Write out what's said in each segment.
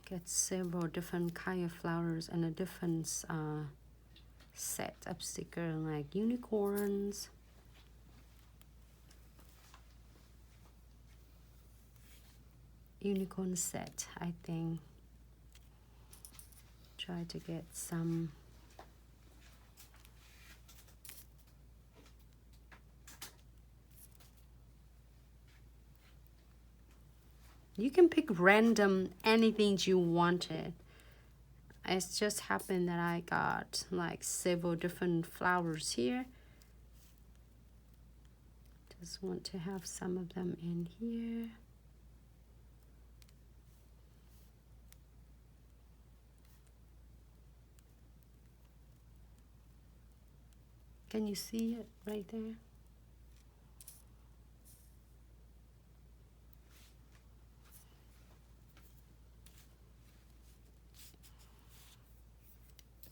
Get several different kind of flowers and a different set of sticker like unicorns. Unicorn set, I think. Try to get some. You can pick random anything you wanted. It's just happened that I got like several different flowers here. Just want to have some of them in here. Can you see it right there?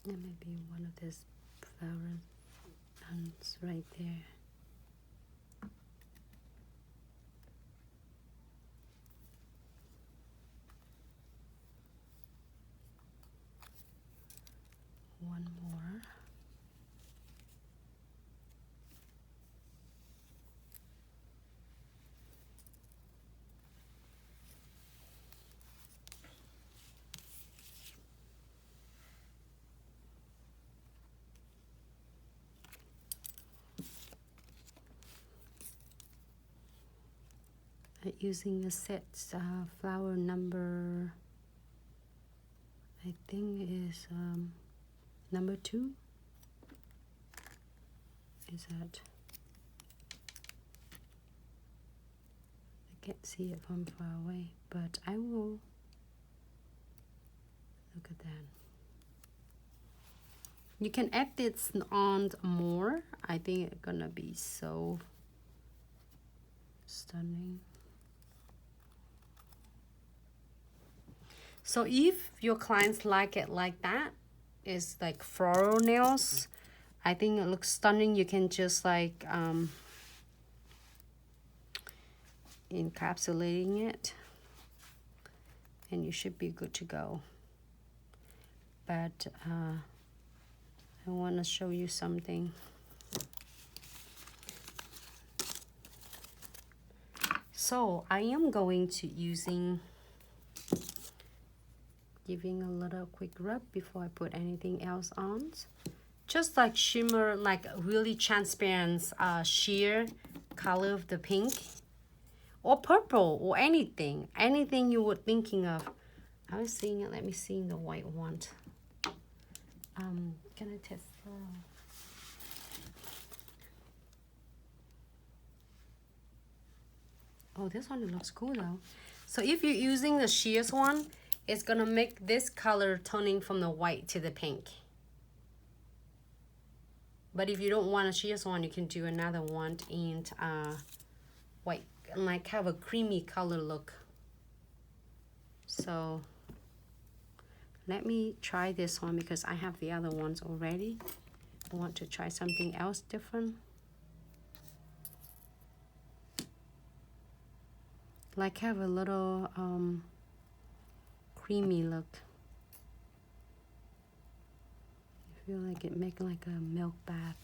There may be one of these flower buds right there. One more. Using a set flower number, I think is number 2. Is that? I can't see it from far away, but I will. Look at that. You can add this on more. I think it's gonna be so stunning. So if your clients like it like that, it's like floral nails, I think it looks stunning. You can just like encapsulating it and you should be good to go. But I want to show you something. So I am going to giving a little quick rub before I put anything else on. Just like shimmer, like really transparent sheer color of the pink or purple or anything you were thinking of. I was seeing it. Let me see the white one. Can I test? Oh, this one looks cool though. So if you're using the shears one, it's gonna make this color turning from the white to the pink. But if you don't want a shears one, you can do another one in white, like have a creamy color look. So let me try this one because I have the other ones already. I want to try something else different. Like have a little creamy look. I feel like it make like a milk bath.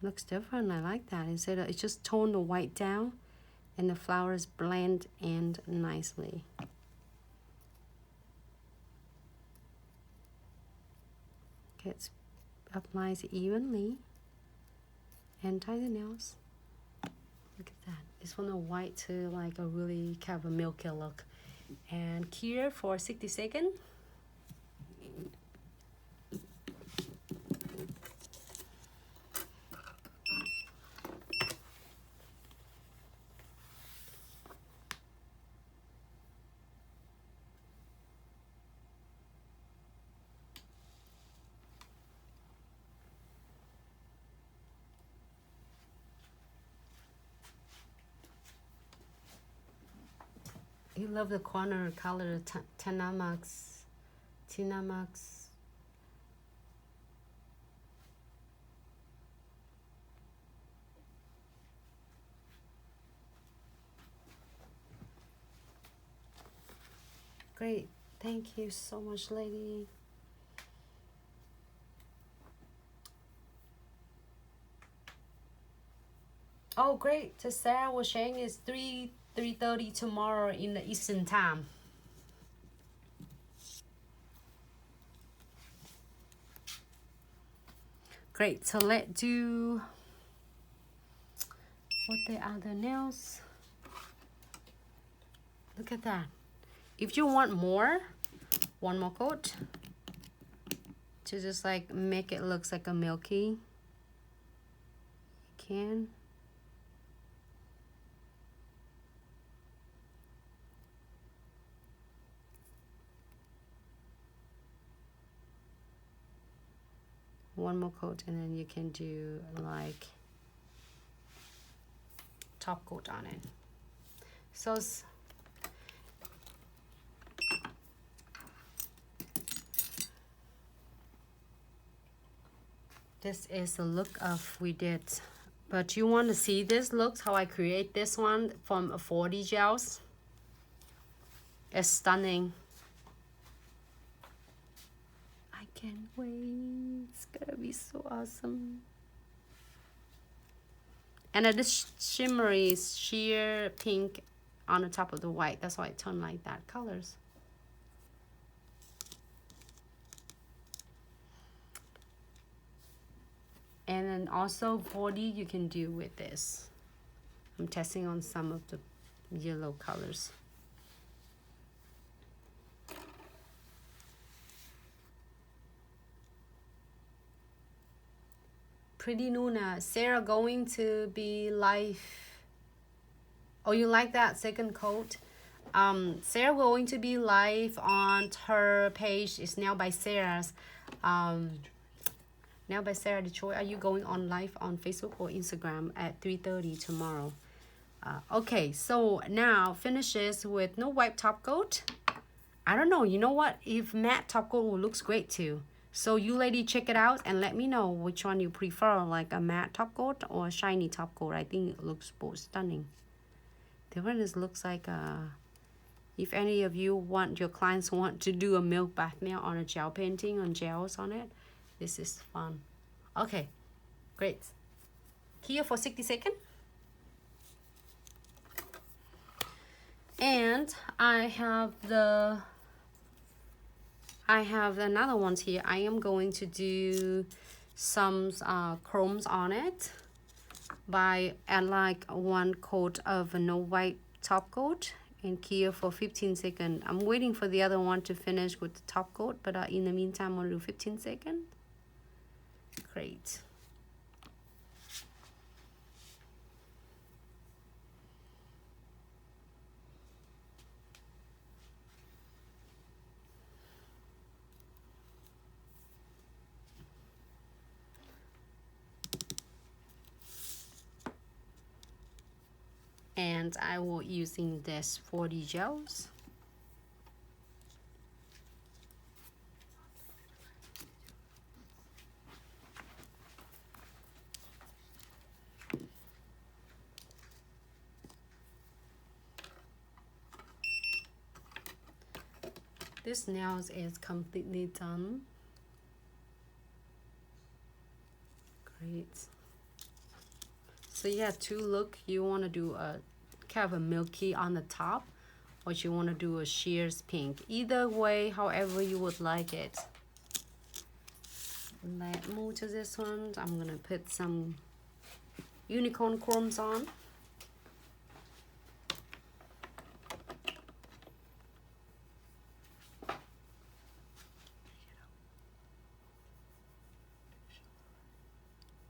Looks different. I like that. Instead of, it just tone the white down and the flowers blend in nicely. Gets applies evenly and tie the nails. Look at that. It's from the white to like a really kind of a milky look. And cure for 60 seconds. You love the corner color, Tanamax Tinamax. Great. Thank you so much, lady. Oh, great. So Sarah was saying it's 3:30 tomorrow in the Eastern time. Great. So let's do what the other nails. Look at that. If you want more, one more coat to just like make it look like a Milky, you can. One more coat, and then you can do like top coat on it. So this is the look of we did, but you want to see this look, how I create this one from 40 gels. It's stunning. I can't wait. It's gonna be so awesome. And this shimmery sheer pink on the top of the white. That's why it turned like that colors. And then also 40 you can do with this. I'm testing on some of the yellow colors. Pretty Nuna, Sarah going to be live. Oh, you like that second coat? Sarah going to be live on her page. It's now by Sarah's. Now by Sarah Detroit. Are you going on live on Facebook or Instagram at 3:30 tomorrow? Okay, so now finishes with no wipe top coat. I don't know. You know what? If matte top coat looks great too. So you lady check it out and let me know which one you prefer, like a matte top coat or a shiny top coat. I think it looks both stunning. The one is looks like if any of you want, your clients want to do a milk bath nail on a gel painting on gels on it, this is fun. Okay, great. Here for 60 seconds. And I have another ones here. I am going to do some chromes on it by add like one coat of a no white top coat and cure for 15 seconds. I'm waiting for the other one to finish with the top coat, but in the meantime I'm gonna do 15 seconds. Great. And I will using this 40 gels. This nails is completely done. Great. So yeah, to look, you want to do a kind of a milky on the top, or you want to do a shears pink. Either way, however you would like it. Let's move to this one. I'm gonna put some unicorn chromes on.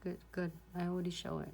Good, good. I already show it.